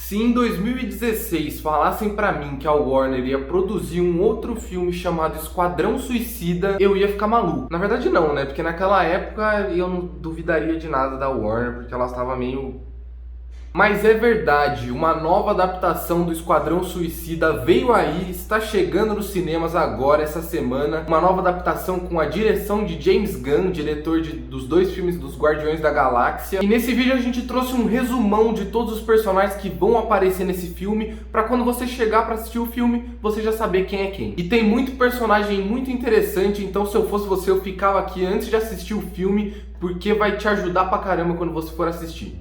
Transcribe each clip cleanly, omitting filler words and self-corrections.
Se em 2016 falassem pra mim que a Warner ia produzir um outro filme chamado Esquadrão Suicida, eu ia ficar maluco. Na verdade não, né? Porque naquela época eu não duvidaria de nada da Warner, porque ela estava meio... Mas é verdade, uma nova adaptação do Esquadrão Suicida veio aí, está chegando nos cinemas agora, essa semana. Uma nova adaptação com a direção de James Gunn, diretor dos dois filmes dos Guardiões da Galáxia. E nesse vídeo a gente trouxe um resumão de todos os personagens que vão aparecer nesse filme, para quando você chegar para assistir o filme, você já saber quem é quem. E tem muito personagem muito interessante, então se eu fosse você, eu ficava aqui antes de assistir o filme, porque vai te ajudar pra caramba quando você for assistir.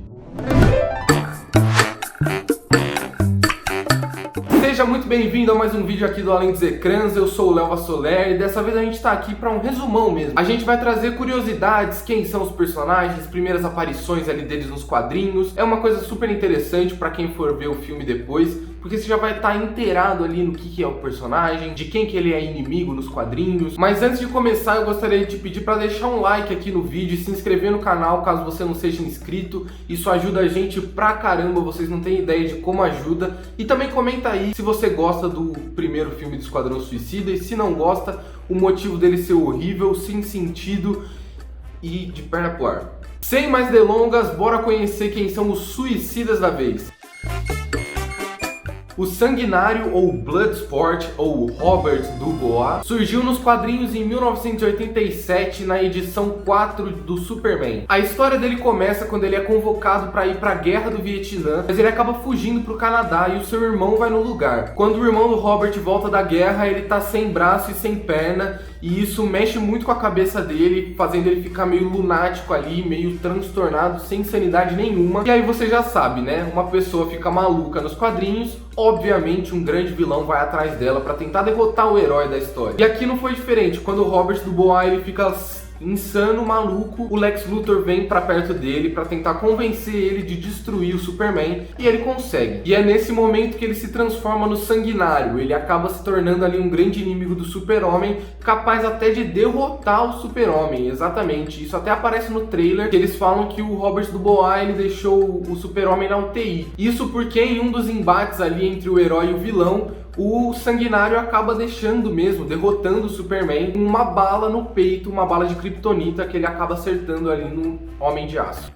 Seja muito bem-vindo a mais um vídeo aqui do Além dos Ecrãs. Eu sou o Léo Vassoler e dessa vez a gente tá aqui para um resumão mesmo. A gente vai trazer curiosidades, quem são os personagens, primeiras aparições ali deles nos quadrinhos. É uma coisa super interessante para quem for ver o filme depois, porque você já vai estar inteirado ali no que é o personagem, de quem que ele é inimigo nos quadrinhos. Mas antes de começar, eu gostaria de te pedir para deixar um like aqui no vídeo e se inscrever no canal caso você não seja inscrito. Isso ajuda a gente pra caramba, vocês não têm ideia de como ajuda. E também comenta aí se você gosta do primeiro filme do Esquadrão Suicida e se não gosta, o motivo dele ser horrível, sem sentido e de perna pro ar. Sem mais delongas, bora conhecer quem são os suicidas da vez. O Sanguinário, ou Bloodsport, ou Robert Dubois, surgiu nos quadrinhos em 1987, na edição 4 do Superman. A história dele começa quando ele é convocado para ir para a Guerra do Vietnã, mas ele acaba fugindo para o Canadá e o seu irmão vai no lugar. Quando o irmão do Robert volta da guerra, ele tá sem braço e sem perna, e isso mexe muito com a cabeça dele, fazendo ele ficar meio lunático ali, meio transtornado, sem sanidade nenhuma. E aí você já sabe, né? Uma pessoa fica maluca nos quadrinhos, obviamente um grande vilão vai atrás dela para tentar derrotar o herói da história. E aqui não foi diferente. Quando o Robert Dubois ele fica insano, maluco, o Lex Luthor vem pra perto dele pra tentar convencer ele de destruir o Superman, e ele consegue. E é nesse momento que ele se transforma no Sanguinário. Ele acaba se tornando ali um grande inimigo do Super-Homem, capaz até de derrotar o Super-Homem. Exatamente, isso até aparece no trailer, que eles falam que o Robert Dubois ele deixou o Super-Homem na UTI. Isso porque em um dos embates ali entre o herói e o vilão, o Sanguinário acaba deixando mesmo, derrotando o Superman com uma bala no peito, uma bala de kryptonita que ele acaba acertando ali no Homem de Aço.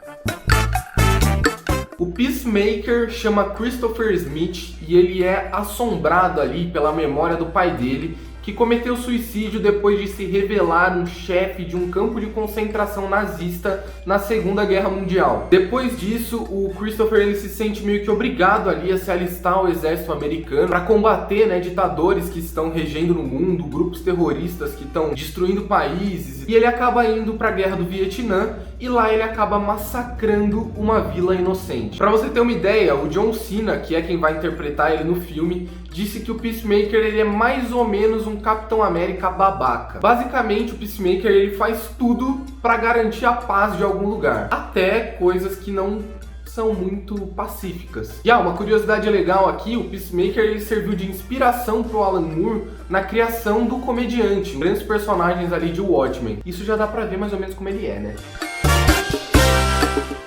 O Peacemaker chama Christopher Smith e ele é assombrado ali pela memória do pai dele, que cometeu suicídio depois de se revelar um chefe de um campo de concentração nazista na Segunda Guerra Mundial. Depois disso, o Christopher ele se sente meio que obrigado ali a se alistar ao exército americano para combater, né, ditadores que estão regendo no mundo, grupos terroristas que estão destruindo países, e ele acaba indo para a Guerra do Vietnã e lá ele acaba massacrando uma vila inocente. Para você ter uma ideia, o John Cena, que é quem vai interpretar ele no filme, disse que o Peacemaker ele é mais ou menos um Capitão América babaca. Basicamente, o Peacemaker ele faz tudo para garantir a paz de algum lugar, até coisas que não são muito pacíficas. E uma curiosidade legal aqui, o Peacemaker ele serviu de inspiração pro Alan Moore na criação do Comediante, grandes personagens ali de Watchmen. Isso já dá pra ver mais ou menos como ele é, né?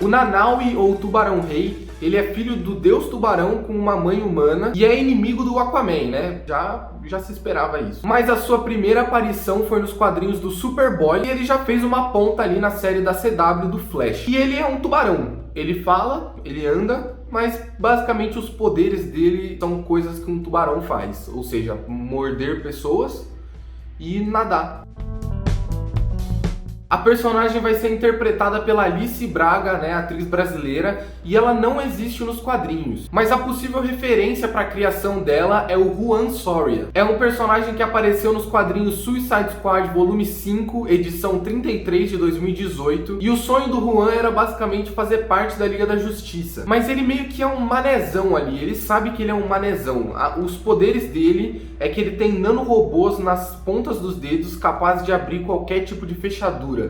O Nanaue, ou Tubarão Rei, ele é filho do deus tubarão com uma mãe humana e é inimigo do Aquaman, né? Já se esperava isso. Mas a sua primeira aparição foi nos quadrinhos do Superboy e ele já fez uma ponta ali na série da CW do Flash. E ele é um tubarão. Ele fala, ele anda, mas basicamente os poderes dele são coisas que um tubarão faz. Ou seja, morder pessoas e nadar. A personagem vai ser interpretada pela Alice Braga, né, atriz brasileira, e ela não existe nos quadrinhos. Mas a possível referência para a criação dela é o Juan Soria. É um personagem que apareceu nos quadrinhos Suicide Squad Volume 5, edição 33 de 2018, e o sonho do Juan era basicamente fazer parte da Liga da Justiça. Mas ele meio que é um manezão ali, ele sabe que ele é um manezão. Os poderes dele é que ele tem nanorobôs nas pontas dos dedos capazes de abrir qualquer tipo de fechadura.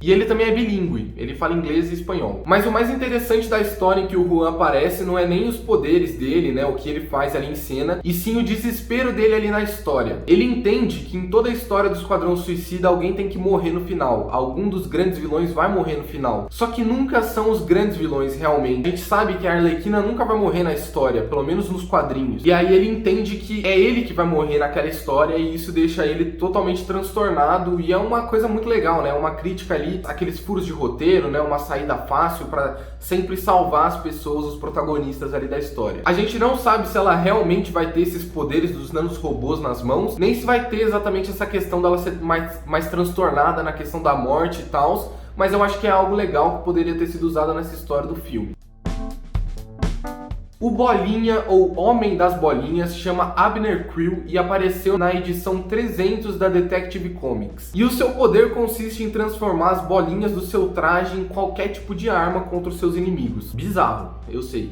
E ele também é bilíngue, ele fala inglês e espanhol. Mas o mais interessante da história em que o Juan aparece não é nem os poderes dele, né, o que ele faz ali em cena, e sim o desespero dele ali na história. Ele entende que em toda a história do Esquadrão Suicida alguém tem que morrer no final, algum dos grandes vilões vai morrer no final. Só que nunca são os grandes vilões realmente. A gente sabe que a Arlequina nunca vai morrer na história, pelo menos nos quadrinhos. E aí ele entende que é ele que vai morrer naquela história e isso deixa ele totalmente transtornado e é uma coisa muito legal, né? Uma crítica ali, aqueles furos de roteiro, né? Uma saída fácil para sempre salvar as pessoas, os protagonistas ali da história. A gente não sabe se ela realmente vai ter esses poderes dos nanorobôs nas mãos, nem se vai ter exatamente essa questão dela ser mais transtornada na questão da morte e tal, mas eu acho que é algo legal que poderia ter sido usado nessa história do filme. O Bolinha, ou Homem das Bolinhas, chama Abner Creel e apareceu na edição 300 da Detective Comics. E o seu poder consiste em transformar as bolinhas do seu traje em qualquer tipo de arma contra os seus inimigos. Bizarro, eu sei.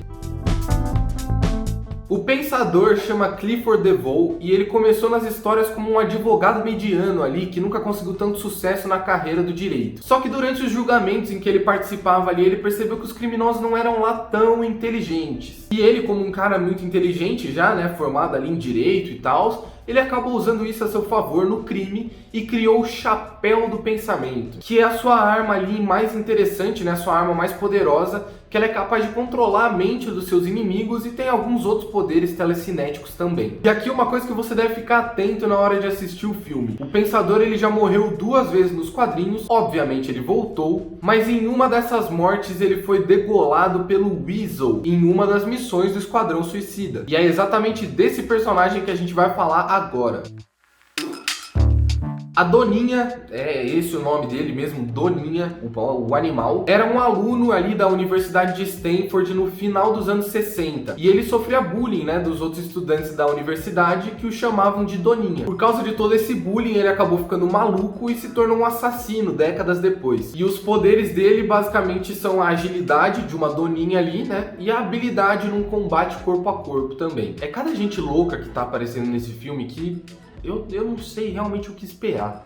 O Pensador chama Clifford DeVoe e ele começou nas histórias como um advogado mediano ali que nunca conseguiu tanto sucesso na carreira do direito. Só que durante os julgamentos em que ele participava ali, ele percebeu que os criminosos não eram lá tão inteligentes. E ele, como um cara muito inteligente já, né, formado ali em direito e tal, ele acabou usando isso a seu favor no crime e criou o Chapéu do Pensamento, que é a sua arma ali mais interessante, né, a sua arma mais poderosa, que ela é capaz de controlar a mente dos seus inimigos e tem alguns outros poderes telecinéticos também. E aqui uma coisa que você deve ficar atento na hora de assistir o filme. O Pensador ele já morreu 2 vezes nos quadrinhos, obviamente ele voltou, mas em uma dessas mortes ele foi degolado pelo Weasel em uma das missões do Esquadrão Suicida. E é exatamente desse personagem que a gente vai falar agora. A Doninha, é esse o nome dele mesmo, Doninha, o animal, era um aluno ali da Universidade de Stanford no final dos anos 60. E ele sofria bullying, né, dos outros estudantes da universidade que o chamavam de Doninha. Por causa de todo esse bullying, ele acabou ficando maluco e se tornou um assassino décadas depois. E os poderes dele basicamente são a agilidade de uma Doninha ali, né, e a habilidade num combate corpo a corpo também. É cada gente louca que tá aparecendo nesse filme que eu não sei realmente o que esperar.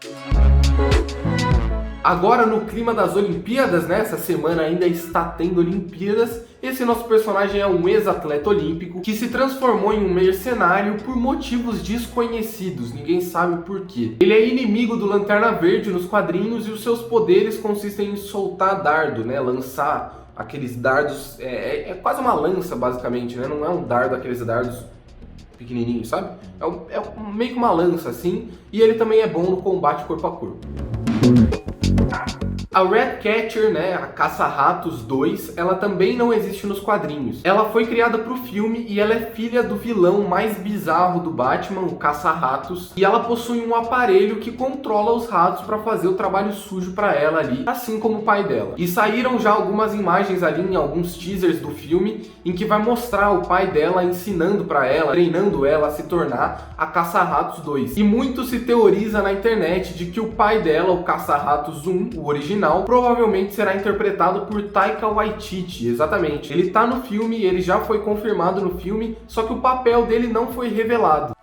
Agora no clima das Olimpíadas, né? Essa semana ainda está tendo Olimpíadas. Esse nosso personagem é um ex-atleta olímpico que se transformou em um mercenário por motivos desconhecidos, ninguém sabe o porquê. Ele é inimigo do Lanterna Verde nos quadrinhos e os seus poderes consistem em soltar dardo, né? Lançar aqueles dardos, é quase uma lança basicamente, né? Não é um dardo, aqueles dardos pequenininho, sabe? É meio que uma lança assim, e ele também é bom no combate corpo a corpo. A Ratcatcher, né, a Caça-Ratos 2, ela também não existe nos quadrinhos. Ela foi criada pro filme e ela é filha do vilão mais bizarro do Batman, o Caça-Ratos, e ela possui um aparelho que controla os ratos para fazer o trabalho sujo para ela ali, assim como o pai dela. E saíram já algumas imagens ali em alguns teasers do filme em que vai mostrar o pai dela ensinando para ela, treinando ela a se tornar a Caça-Ratos 2. E muito se teoriza na internet de que o pai dela, o Caça-Ratos 1, o original, provavelmente será interpretado por Taika Waititi, exatamente. Ele tá no filme, ele já foi confirmado no filme, só que o papel dele não foi revelado.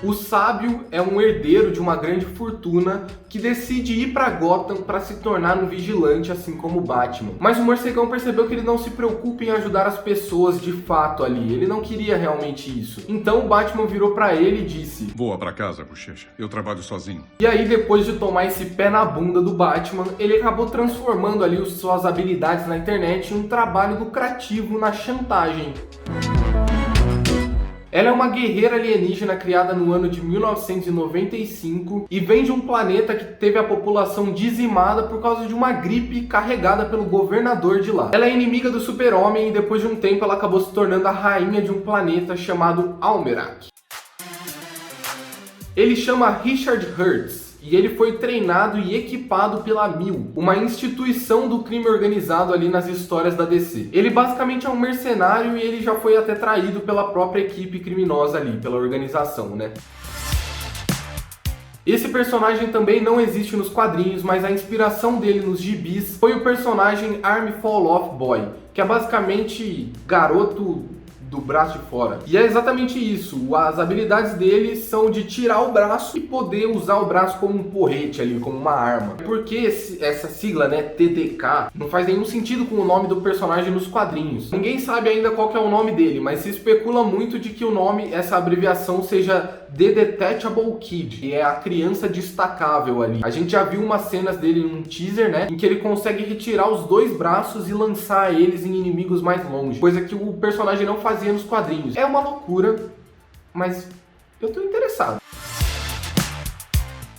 O Sábio é um herdeiro de uma grande fortuna que decide ir para Gotham para se tornar um vigilante, assim como o Batman. Mas o morcegão percebeu que ele não se preocupa em ajudar as pessoas de fato ali. Ele não queria realmente isso. Então o Batman virou para ele e disse: "Voa para casa, Bochecha. Eu trabalho sozinho." E aí, depois de tomar esse pé na bunda do Batman, ele acabou transformando ali suas habilidades na internet em um trabalho lucrativo na chantagem. Ela é uma guerreira alienígena criada no ano de 1995 e vem de um planeta que teve a população dizimada por causa de uma gripe carregada pelo governador de lá. Ela é inimiga do Super-Homem e depois de um tempo ela acabou se tornando a rainha de um planeta chamado Almerac. Ele chama Richard Hertz e ele foi treinado e equipado pela MIL, uma instituição do crime organizado ali nas histórias da DC. Ele basicamente é um mercenário e ele já foi até traído pela própria equipe criminosa ali, pela organização, né? Esse personagem também não existe nos quadrinhos, mas a inspiração dele nos gibis foi o personagem Army Fall Off Boy, que é basicamente garoto do braço de fora. E é exatamente isso, as habilidades dele são de tirar o braço e poder usar o braço como um porrete ali, como uma arma. Porque essa sigla, né, TDK, não faz nenhum sentido com o nome do personagem nos quadrinhos. Ninguém sabe ainda qual que é o nome dele, mas se especula muito de que o nome, essa abreviação seja The Detachable Kid, que é a criança destacável ali. A gente já viu umas cenas dele num teaser, né, em que ele consegue retirar os dois braços e lançar eles em inimigos mais longe, coisa que o personagem não fazia nos quadrinhos. É uma loucura, mas eu tô interessado.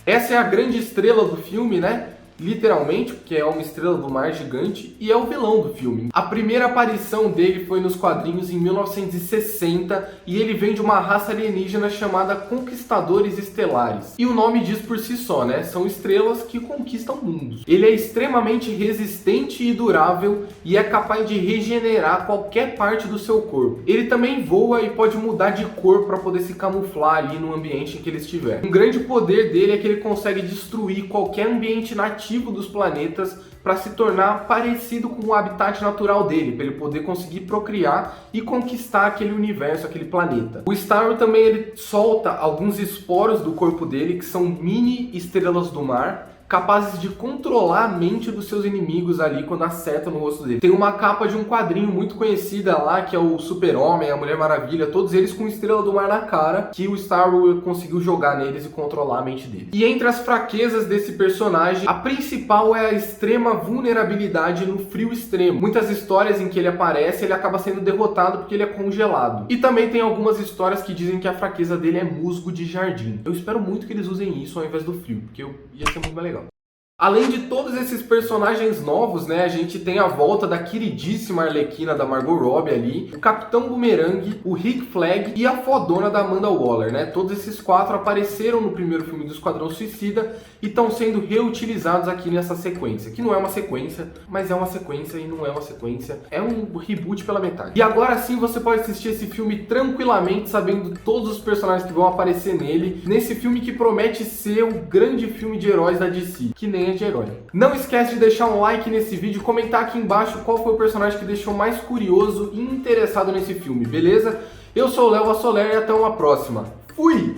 Essa é a grande estrela do filme, né? Literalmente, porque é uma estrela do mar gigante e é o vilão do filme. A primeira aparição dele foi nos quadrinhos em 1960 e ele vem de uma raça alienígena chamada Conquistadores Estelares. E o nome diz por si só, né? São estrelas que conquistam mundos. Ele é extremamente resistente e durável e é capaz de regenerar qualquer parte do seu corpo. Ele também voa e pode mudar de cor para poder se camuflar ali no ambiente em que ele estiver. Um grande poder dele é que ele consegue destruir qualquer ambiente nativo dos planetas para se tornar parecido com o habitat natural dele, para ele poder conseguir procriar e conquistar aquele universo, aquele planeta. O Starro também ele solta alguns esporos do corpo dele, que são mini estrelas do mar, capazes de controlar a mente dos seus inimigos ali quando acertam no rosto dele. Tem uma capa de um quadrinho muito conhecida lá, que é o Super-Homem, a Mulher Maravilha, todos eles com estrela do mar na cara, que o Starro conseguiu jogar neles e controlar a mente dele. E entre as fraquezas desse personagem, a principal é a extrema vulnerabilidade no frio extremo. Muitas histórias em que ele aparece, ele acaba sendo derrotado porque ele é congelado. E também tem algumas histórias que dizem que a fraqueza dele é musgo de jardim. Eu espero muito que eles usem isso ao invés do frio, porque ia ser muito mais legal. Além de todos esses personagens novos, né, a gente tem a volta da queridíssima Arlequina da Margot Robbie ali, o Capitão Boomerang, o Rick Flag e a fodona da Amanda Waller, né? Todos esses quatro apareceram no primeiro filme do Esquadrão Suicida e estão sendo reutilizados aqui nessa sequência, que não é uma sequência, mas é uma sequência e não é uma sequência, é um reboot pela metade. E agora sim você pode assistir esse filme tranquilamente, sabendo todos os personagens que vão aparecer nele, nesse filme que promete ser o grande filme de heróis da DC, que nem de herói. Não esquece de deixar um like nesse vídeo, comentar aqui embaixo qual foi o personagem que deixou mais curioso e interessado nesse filme, beleza? Eu sou o Léo Vassoler e até uma próxima. Fui!